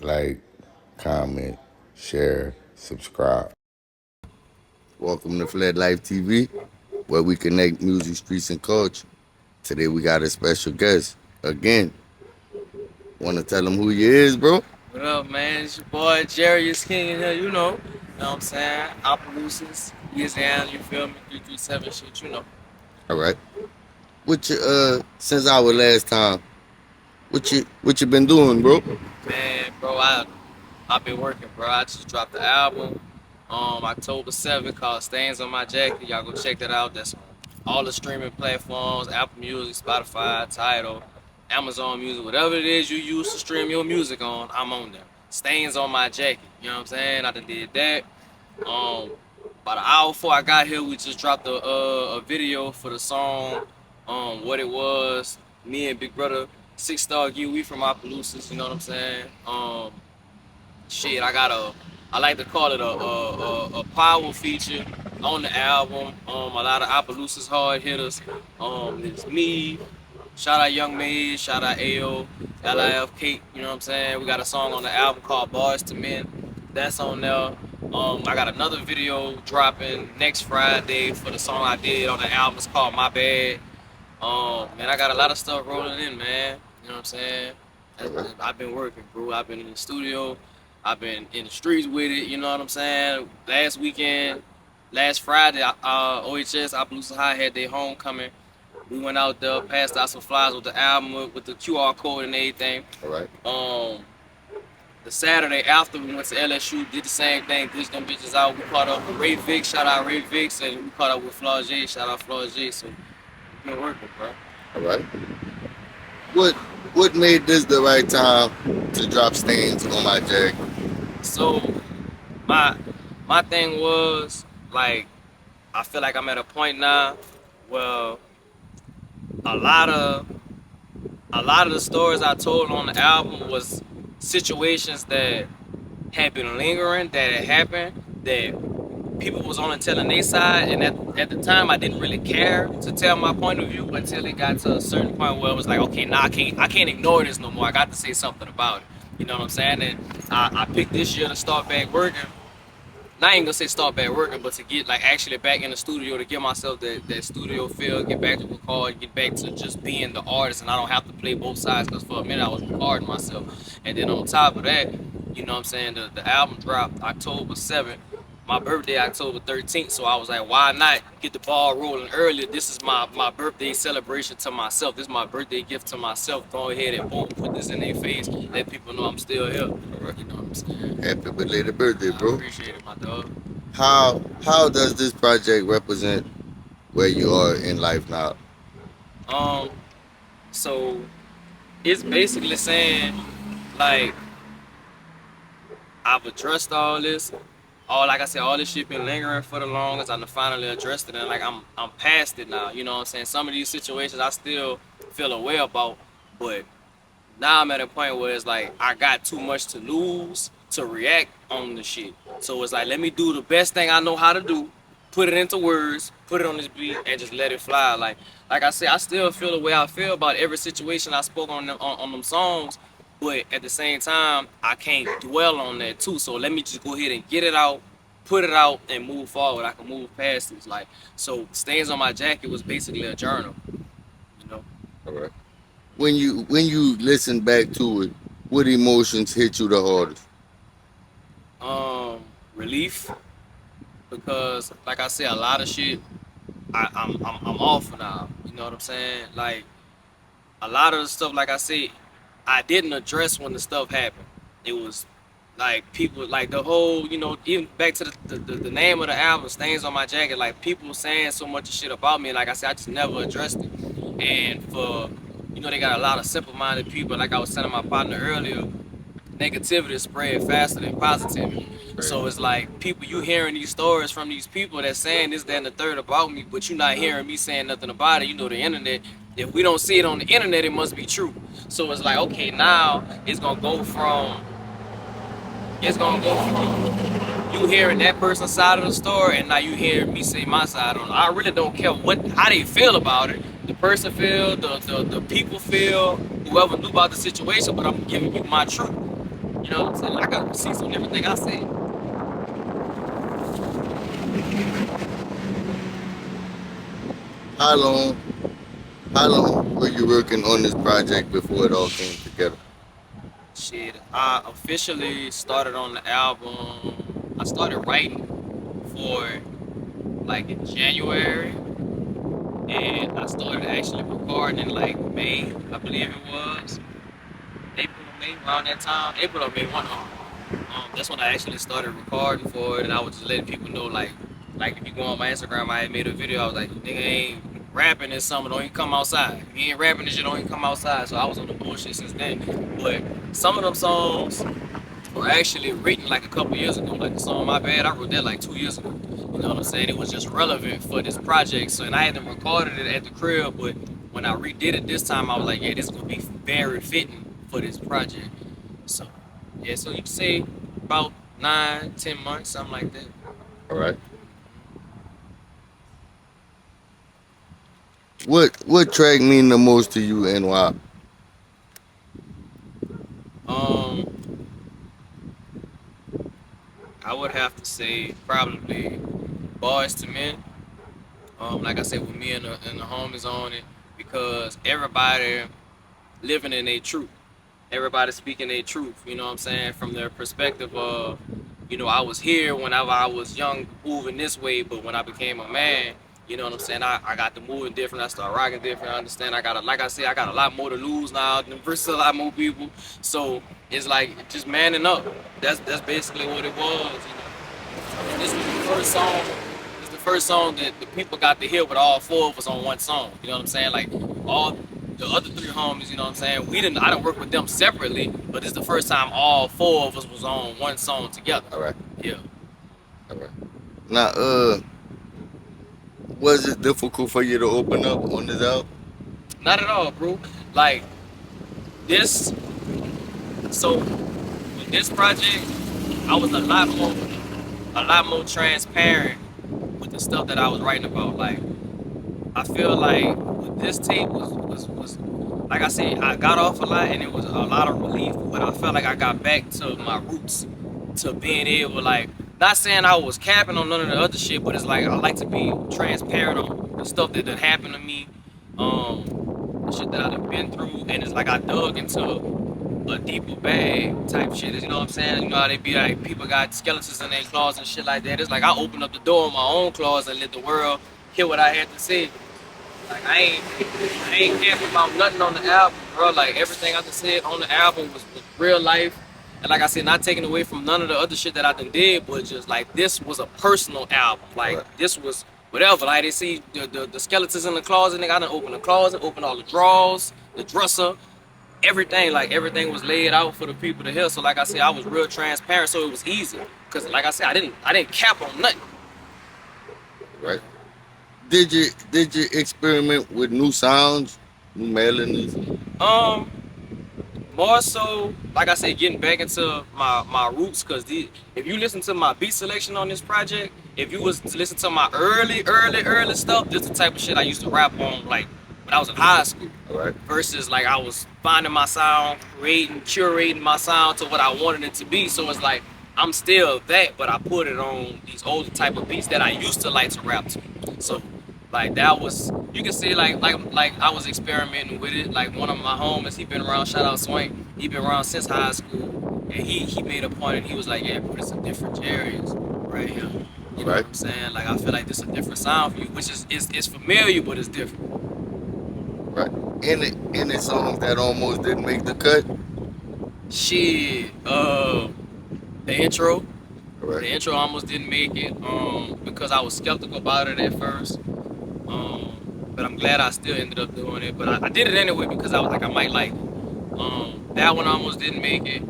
like, comment, share, subscribe. Welcome to Flat Life TV, where we connect music, streets, and culture. Today we got a special guest. Again, want to tell him who he is, bro? What up, man? It's your boy Jarius King in here, you know what I'm saying? Opelousas, Louisiana, you feel me? 337 shit, you know. All right. Since our last time, what you been doing, bro? Man, bro, I've been working, bro. I just dropped the album October 7th called Stains on My Jacket. Y'all go check that out. That's on all the streaming platforms, Apple Music, Spotify, Tidal, Amazon Music, whatever it is you use to stream your music on, I'm on there. Stains on My Jacket, you know what I'm saying? I done did that. About an hour before I got here, we just dropped a video for the song, What It Was. Me and Big Brother, Six Star Gear, we from Opelousas, you know what I'm saying? Shit, I like to call it a power feature on the album. A lot of Opelousas hard hitters. It's me. Shout out Young Maid, shout out AO, LIF Kate, you know what I'm saying? We got a song on the album called Boys to Men. That's on there. I got another video dropping next Friday for the song I did on the album. It's called My Bad. Man, I got a lot of stuff rolling in, man. You know what I'm saying? I've been working, bro. I've been in the studio. I've been in the streets with it. You know what I'm saying? Last Friday, OHS, Opelousas High had their homecoming. We went out there, passed out some flyers with the album, with the QR code and everything. All right. The Saturday after, we went to LSU, did the same thing, pushed them bitches out. We caught up with Ray Vic, shout out Ray Vic, and we caught up with FLATLIFETV, shout out FLATLIFETV. So we've been working, bro. All right. What made this the right time to drop Stains on My Jacket? So my thing was like, I feel like I'm at a point now where a lot of the stories I told on the album was situations that had been lingering, that had happened, that people was on and telling their side, and at the time I didn't really care to tell my point of view until it got to a certain point where it was like, okay, now I can't ignore this no more. I got to say something about it. You know what I'm saying? And I picked this year to start back working. I ain't gonna say start back working, but to get like actually back in the studio, to give myself that studio feel, get back to record, get back to just being the artist, and I don't have to play both sides, because for a minute I was recording myself. And then on top of that, you know what I'm saying, the album dropped October 7th, my birthday October 13th, so I was like, why not get the ball rolling earlier? This is my birthday celebration to myself. This is my birthday gift to myself. Go ahead and boom, put this in their face, let people know I'm still here. You know what I'm saying? Happy belated birthday, bro. I appreciate it, my dog. How does this project represent where you are in life now? So it's basically saying, like, I've addressed all this. Like I said, all this shit been lingering for the longest. I finally addressed it, and like I'm past it now. You know what I'm saying? Some of these situations I still feel away about, but now I'm at a point where it's like I got too much to lose to react on the shit. So it's like, let me do the best thing I know how to do, put it into words, put it on this beat, and just let it fly. Like I said, I still feel the way I feel about every situation I spoke on them songs, but at the same time, I can't dwell on that too. So let me just go ahead and get it out, put it out, and move forward. I can move past this. Like, so Stains on My Jacket was basically a journal, you know. All right. When you listen back to it, what emotions hit you the hardest? Relief, because like I said, a lot of shit I'm off now. You know what I'm saying? Like, a lot of the stuff, like I said, I didn't address when the stuff happened. It was like people, like the whole, you know, even back to the name of the album, Stains on My Jacket, like people saying so much shit about me. Like I said, I just never addressed it. And for, you know, they got a lot of simple-minded people. Like I was telling my partner earlier, negativity is spread faster than positivity. So it's like, people, you hearing these stories from these people that's saying this, that, and the third about me, but you not hearing me saying nothing about it. You know, the internet, if we don't see it on the internet, it must be true. So it's like, okay, now it's gonna go from you hearing that person's side of the story, and now you hearing me say my side on it. I really don't care how they feel about it. The person feel, the people feel, whoever knew about the situation, but I'm giving you my truth. You know what I'm saying? I got receipts on everything I say. How long? How long were you working on this project before it all came together? Shit, I officially started on the album. I started writing for like in January, and I started actually recording in like May, I believe it was. April or May, around that time. April or May, one of them. That's when I actually started recording for it, and I was just letting people know, like if you go on my Instagram, I had made a video. I was like, nigga ain't rapping this summer, don't even come outside. If you ain't rapping this shit, don't even come outside. So I was on the bullshit since then. But some of them songs were actually written like a couple years ago. Like the song My Bad, I wrote that like 2 years ago. You know what I'm saying? It was just relevant for this project. So, and I hadn't recorded it at the crib, but when I redid it this time, I was like, yeah, this is gonna be very fitting for this project. So, yeah, so you can say about 9, 10 months, something like that. All right. What track mean the most to you and why? Um, I would have to say probably Boys to Men. Like I said, with me and the homies on it, because everybody living in their truth. Everybody speaking their truth, you know what I'm saying, from their perspective of, I was here whenever I was young, moving this way, but when I became a man, you know what I'm saying, I got to moving different, I started rocking different, I understand, like I said, I got a lot more to lose now versus a lot more people, so it's like just manning up. That's basically what it was. And this was the first song. It's the first song that the people got to hear with all four of us on one song. You know what I'm saying? Like all the other three homies, you know what I'm saying? I didn't work with them separately, but this is the first time all four of us was on one song together. All right. Yeah. All right. Now, was it difficult for you to open up on this album? Not at all, bro. Like this. So with this project, I was a lot more transparent with the stuff that I was writing about. Like I feel like with this tape was like I said, I got off a lot and it was a lot of relief, but I felt like I got back to my roots, to being able, like, not saying I was capping on none of the other shit, but it's like I like to be transparent on the stuff that happened to me, the shit that I've been through, and it's like I dug into a deeper bag type shit. You know what I'm saying? You know how they be like, people got skeletons in their claws and shit like that. It's like I opened up the door in my own claws and let the world hear what I had to say. Like I ain't caring about nothing on the album, bro. Like everything I just said on the album was real life. And like I said, not taking away from none of the other shit that I done did, but just like this was a personal album. Like Right. this was whatever. Like they see the skeletons in the closet, nigga. I done opened the closet, opened all the drawers, the dresser, everything. Like everything was laid out for the people to hear. So like I said, I was real transparent, so it was easy. Cause like I said, I didn't cap on nothing. Right. Did you experiment with new sounds, new melodies? Um, More so, like I said, getting back into my roots, because if you listen to my beat selection on this project, if you was to listen to my early stuff, this is the type of shit I used to rap on, like when I was in high school. All right. Versus like I was finding my sound, curating my sound to what I wanted it to be. So it's like I'm still that, but I put it on these older type of beats that I used to like to rap to. So like that was, you can see like I was experimenting with it. Like one of my homies, he been around, shout out Swank, he been around since high school, and he made a point and he was like, yeah, bro, it's a different Jarius right here. You know Right. what I'm saying? Like I feel like this is a different sound for you, which is familiar, but it's different. Right. Any songs that almost didn't make the cut? Shit, the intro. All The right. intro almost didn't make it, because I was skeptical about it at first. But I'm glad I still ended up doing it. But I did it anyway because I was like, I might like it. That one almost didn't make it.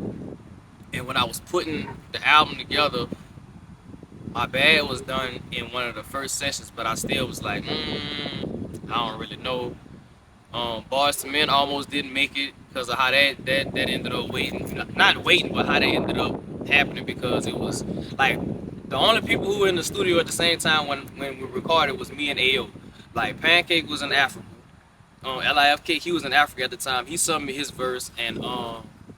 And when I was putting the album together, My Bad was done in one of the first sessions, but I still was like, I don't really know. Boys to Men almost didn't make it because of how that ended up waiting. Not waiting, but how that ended up happening, because it was like the only people who were in the studio at the same time when we recorded was me and AO. Like Pancake was in Africa. LIFK, he was in Africa at the time. He sung me his verse, and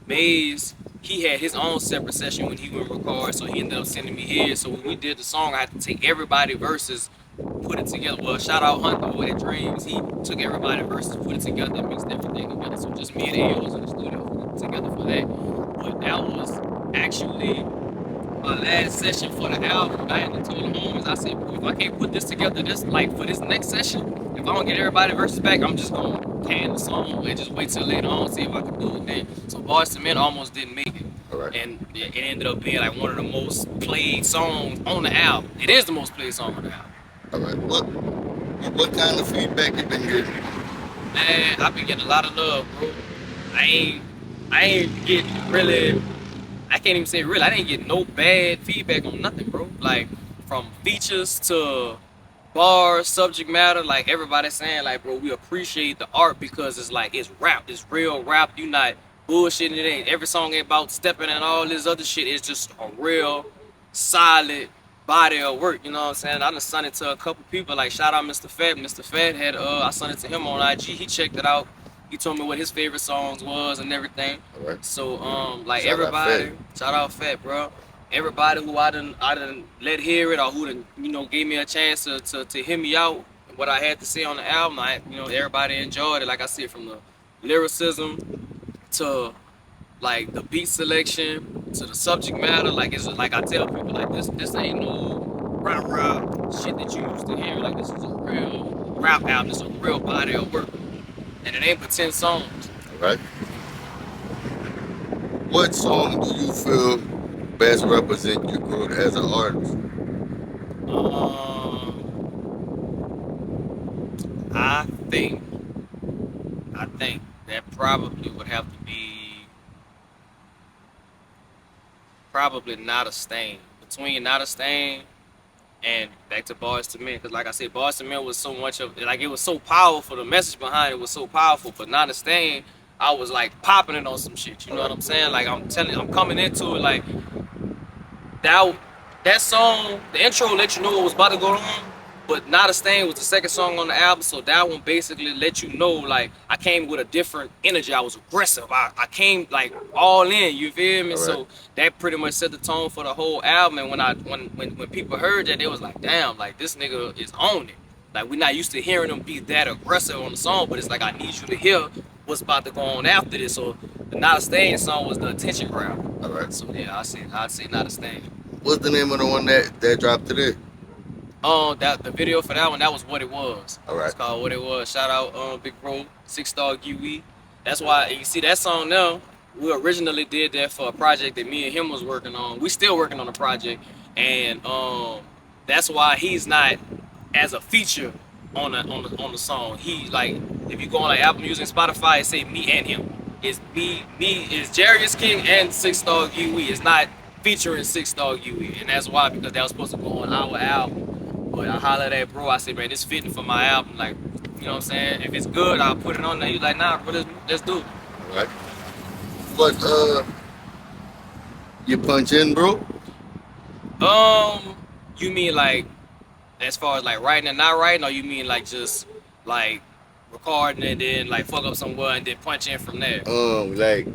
Maze he had his own separate session when he went record, so he ended up sending me his. So when we did the song, I had to take everybody verses, put it together. Well, shout out Hunter at Dreams. He took everybody verses, put it together, and mixed everything together. So just me and AO was in the studio together for that. But that was actually my last session for the album. I had to tell the homies, I said, if I can't put this together, this like for this next session, if I don't get everybody verses back, I'm just gonna can the song and just wait till later on, see if I can do it then. So Boys to Men almost didn't make it. Right. And it ended up being like one of the most played songs on the album. It is the most played song on the album. All right. What kind of feedback you been getting? Man, I've been getting a lot of love, bro. I ain't getting really, I can't even say really, I didn't get no bad feedback on nothing, bro. Like from features to bars, subject matter, like everybody's saying, like, bro, we appreciate the art because it's like it's rap, it's real rap. You not bullshitting. It ain't every song ain't about stepping and all this other shit. It's just a real solid body of work. You know what I'm saying? I done sent it to a couple people. Like shout out Mr. Fat. Mr. Fat had I sent it to him on IG. He checked it out. He told me what his favorite songs was and everything. All right. So like Shout out everybody, Fat. shout out Fat, bro. Everybody who I done let hear it or who done, gave me a chance to hear me out what I had to say on the album, everybody enjoyed it. Like I said, from the lyricism to like the beat selection to the subject matter, like it's like I tell people, like this ain't no rap shit that you used to hear. Like this is a real rap album. This is a real body of work, and it ain't but 10 songs. All right. What song do you feel best represent you good as an artist? I think that probably would have to be probably Not a Stain. Between Not a Stain and back to Boys to Men, because like I said, Boys to Men was so much of like it was so powerful. The message behind it was so powerful. But Not a Stain, I was like popping it on some shit. You know what I'm saying? Like I'm coming into it like that song. The intro let you know what was about to go on. But Not a Stain was the second song on the album, so that one basically let you know, like, I came with a different energy. I was aggressive. I came, like, all in, you feel me? Right. So that pretty much set the tone for the whole album. And when people heard that, they was like, damn, like, this nigga is on it. Like, we're not used to hearing him be that aggressive on the song, but it's like, I need you to hear what's about to go on after this. So the Not a Stain song was the attention grab. All right. So, yeah, I'd say Not a Stain. What's the name of the one that dropped today? The video for that one, that was What It Was. All right. It's called What It Was. Shout out Big Bro, 6-Star UE. That's why you see that song now. We originally did that for a project that me and him was working on. We still working on the project, and that's why he's not as a feature on the song. He like if you go on like Apple Music and Spotify, it say me and him. It's me is Jarius King and 6-Star UE. It's not featuring 6-Star UE, and that's why, because that was supposed to go on our album. But I hollered at bro, I said, man, this fitting for my album. Like, you know what I'm saying? If it's good, I'll put it on there. He's like, nah, bro, let's do it. All right. What you punch in, bro? You mean like as far as like writing and not writing, or you mean like just like recording and then like fuck up somewhere and then punch in from there? Like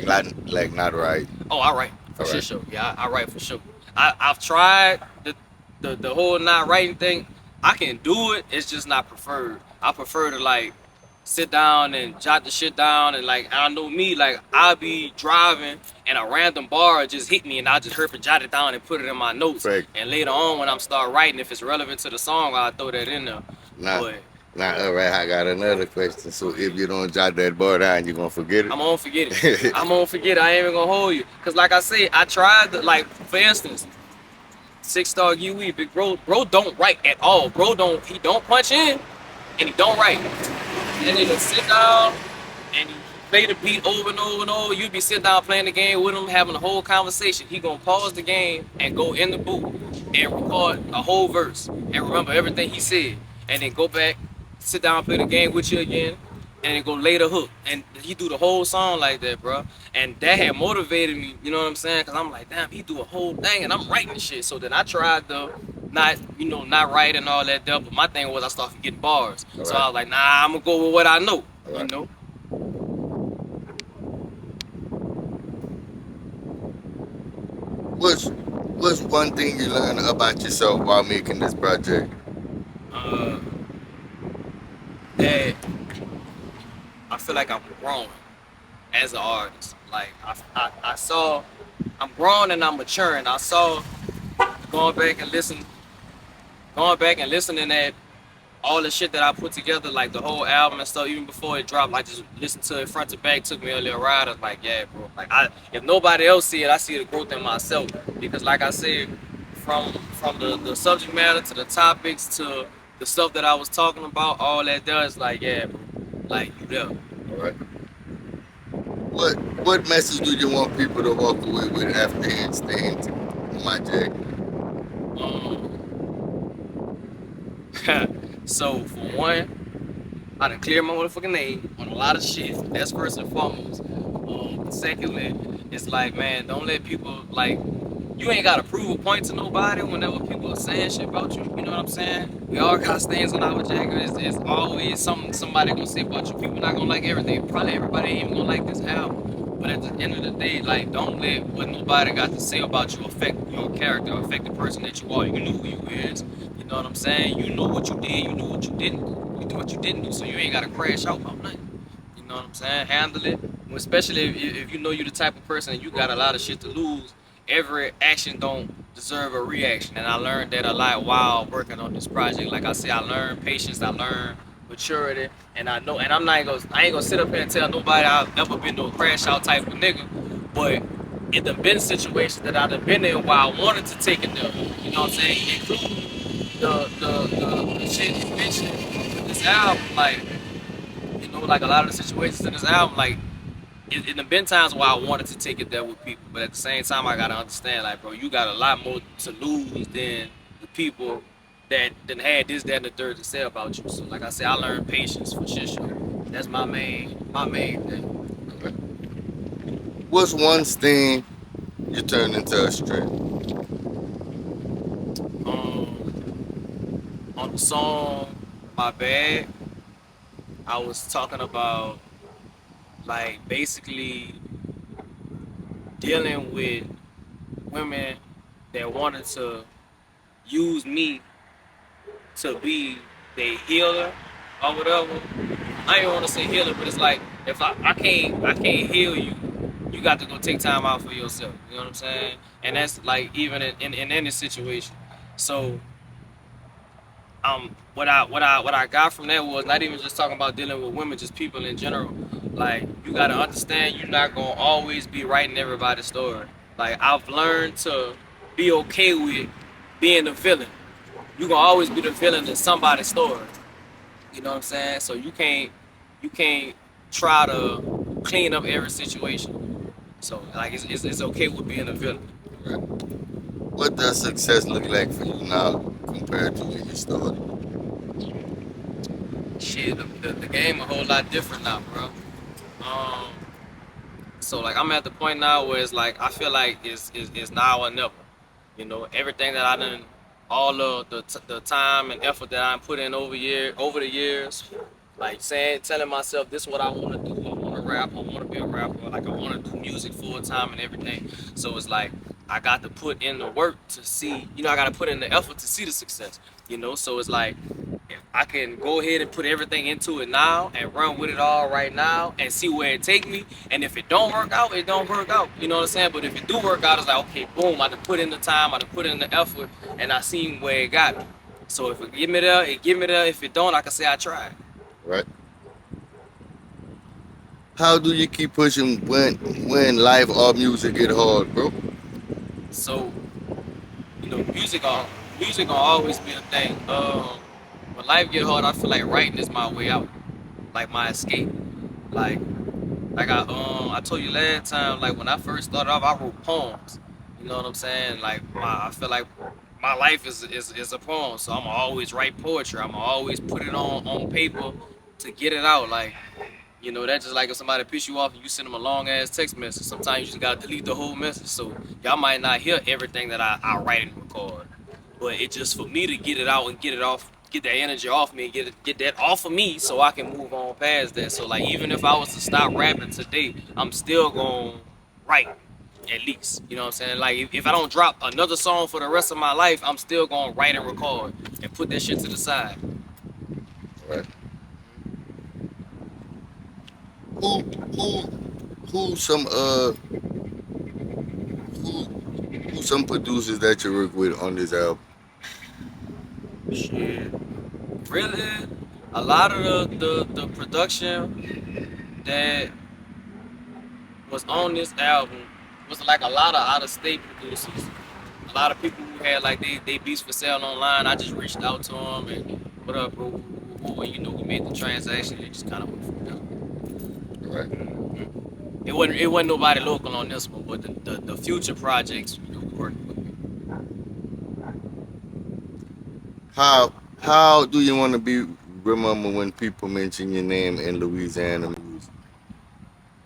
not right. Oh, I write for All right. sure. Yeah, I write for sure. I've tried the whole not writing thing. I can do it. It's just not preferred. I prefer to like sit down and jot the shit down, and like I know me, like I'll be driving and a random bar just hit me and I'll just hurry and jot it down and put it in my notes. Right. And later on when I'm start writing, if it's relevant to the song, I'll throw that in there. Nah. But All right, I got another question. So if you don't jot that bar down, you gonna forget it? I'm gonna forget it. I'm gonna forget it. I ain't even gonna hold you. Cause like I said, I tried to, like, for instance, 6-Star UE, Big Bro don't write at all. He don't punch in and he don't write. And then he'll sit down and he play the beat over and over and over. You'd be sitting down playing the game with him, having a whole conversation. He gonna pause the game and go in the booth and record a whole verse and remember everything he said. And then go back, sit down, play the game with you again, and then go lay the hook. And he do the whole song like that, bro. And that had motivated me, you know what I'm saying? Because I'm like, damn, he do a whole thing and I'm writing the shit. So then I tried to not write and all that stuff. But my thing was I started forgetting bars. All so right. I was like, nah, I'm going to go with what I know, All right. you know? What's one thing you learned about yourself while making this project? Uh, that I feel like I'm growing as an artist. Like I saw I'm growing and I'm maturing. I saw going back and listen, going back and listening at all the shit that I put together, like the whole album and stuff, even before it dropped, like just listen to it front to back, took me a little ride. I was like, yeah, bro. Like if nobody else see it, I see the growth in myself. Because like I said, from the subject matter to the topics to the stuff that I was talking about, all that does, like, yeah, bro. Like you there. All right. What message do you want people to walk away with after it stains on my jacket? So for one, I done cleared my motherfucking name on a lot of shit. That's first and foremost. Secondly, it's like, man, don't let people like you ain't gotta prove a point to nobody whenever people are saying shit about you. You know what I'm saying? We all got stains on our jacket. It's always something somebody gonna say about you. People not gonna like everything. Probably everybody ain't even gonna like this album. But at the end of the day, like, don't let what nobody got to say about you affect your character, affect the person that you are. You know who you is. You know what I'm saying? You know what you did. You know what you didn't do. You do what you didn't do. So you ain't gotta crash out about nothing. You know what I'm saying? Handle it. Especially if you know you're the type of person and you got a lot of shit to lose. Every action don't deserve a reaction, and I learned that a lot while working on this project. Like I said, I learned patience, I learned maturity, and I know, and I ain't gonna sit up here and tell nobody I've ever been to a crash out type of nigga, but it done been situations that I done been in while I wanted to take it there. You know what I'm saying? Including the shit you mentioned with this album, like, you know, like a lot of the situations in this album, like it done been times where I wanted to take it there with people, but at the same time, I gotta understand, like, bro, you got a lot more to lose than the people that done had this, that, and the third to say about you. So, like I said, I learned patience for shit show. That's my main thing. What's one thing you turned into a strength? On the song "My Bad," I was talking about like basically dealing with women that wanted to use me to be the healer or whatever. I ain't want to say healer, but it's like if I can't heal you, you got to go take time out for yourself. You know what I'm saying? And that's like even in any situation. So what I got from that was not even just talking about dealing with women, just people in general. Like you gotta understand you're not gonna always be writing everybody's story. Like I've learned to be okay with being the villain. You gonna always be the villain in somebody's story. You know what I'm saying? So you can't try to clean up every situation. So like it's okay with being a villain. Right. What does success look like for you now compared to when you started? Shit, the game a whole lot different now, bro. Um, so like I'm at the point now where it's like I feel like it's now or never. You know, everything that I done, all of the time and effort that I put in over the years, like telling myself this is what I want to do. I want to rap. I want to be a rapper. Like I want to do music full time and everything. So it's like I got to put in the work to see. You know, I got to put in the effort to see the success. You know, so it's like if I can go ahead and put everything into it now and run with it all right now and see where it take me. And if it don't work out, it don't work out. You know what I'm saying? But if it do work out, it's like, okay, boom, I done put in the time, I done put in the effort, and I seen where it got me. So if it give me there, it give me there. If it don't, I can say I tried. Right. How do you keep pushing when life or music get hard, bro? So, you know, music gonna always be a thing. When life get hard, I feel like writing is my way out, like my escape. Like I told you last time, like when I first started off, I wrote poems. You know what I'm saying? Like I feel like my life is a poem, so I'ma always write poetry. I'ma always put it on paper to get it out. Like, you know, that's just like if somebody piss you off and you send them a long ass text message. Sometimes you just gotta delete the whole message. So y'all might not hear everything that I write and record. But it's just for me to get it out and get it off, get that energy off me, and get that off of me so I can move on past that. So like even if I was to stop rapping today, I'm still gonna write at least. You know what I'm saying? Like if I don't drop another song for the rest of my life, I'm still gonna write and record and put that shit to the side. Right. Who who some who some producers that you work with on this album? Shit. Really, a lot of the production that was on this album was like a lot of out of state producers. A lot of people who had like they beats for sale online. I just reached out to them and what up, bro? And you know, we made the transaction and just kind of went from there. Right. It wasn't nobody local on this one, but the future projects, you know, working with me. How do you want to be remembered when people mention your name in Louisiana music?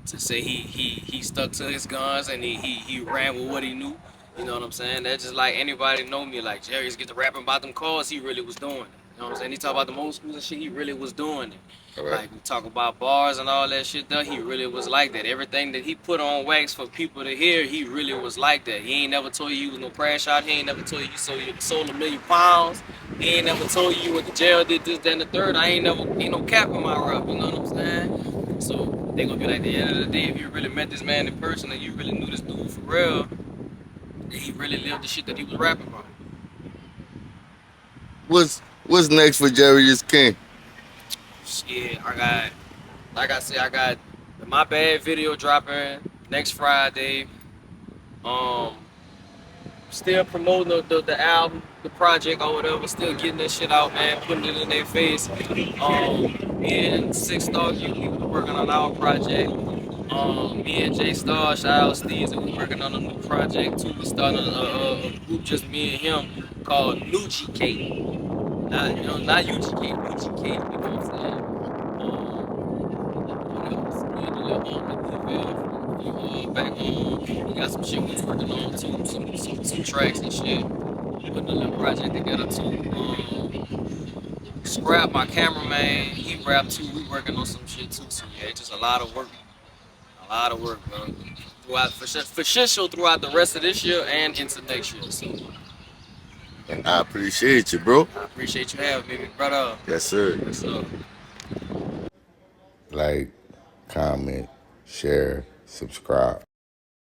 To say he stuck to his guns and he ran with what he knew. You know what I'm saying? That's just like anybody know me. Like Jarius get to rapping about them cars, he really was doing it. You know what I'm saying? He talk about the old school and shit, he really was doing it. All right. Like we talk about bars and all that shit though, he really was like that. Everything that he put on wax for people to hear, he really was like that. He ain't never told you was no crash out. He ain't never told you sold £1 million. He ain't never told you went to jail, did this, that, and the third. Ain't no cap in my rap, you know what I'm saying? So they gonna be like, at the end of the day, if you really met this man in person and you really knew this dude for real, then he really lived the shit that he was rapping about. What's next for Jarius King? Shit, like I said, I got the My Bad video dropping next Friday. Still promoting the album, the project or whatever, still getting that shit out, man, putting it in their face. Me and Six Star, we working on our project. Me and J Star, shout out Steve's, and we working on a new project too. We started a group, just me and him, called New GK. Not UGK, New GK, you know what I'm saying? What else? Me and the little homie, back home. We got some shit we was working on too, some tracks and shit. Putting a little project together too. Scrap, my cameraman, he rap too. We working on some shit too. So yeah, it's just a lot of work. A lot of work, bro. Throughout for shit show throughout the rest of this year and into next year. So And I appreciate you, bro. I appreciate you having me, brother. Yes, sir. Yes, sir. Like, comment, share, subscribe.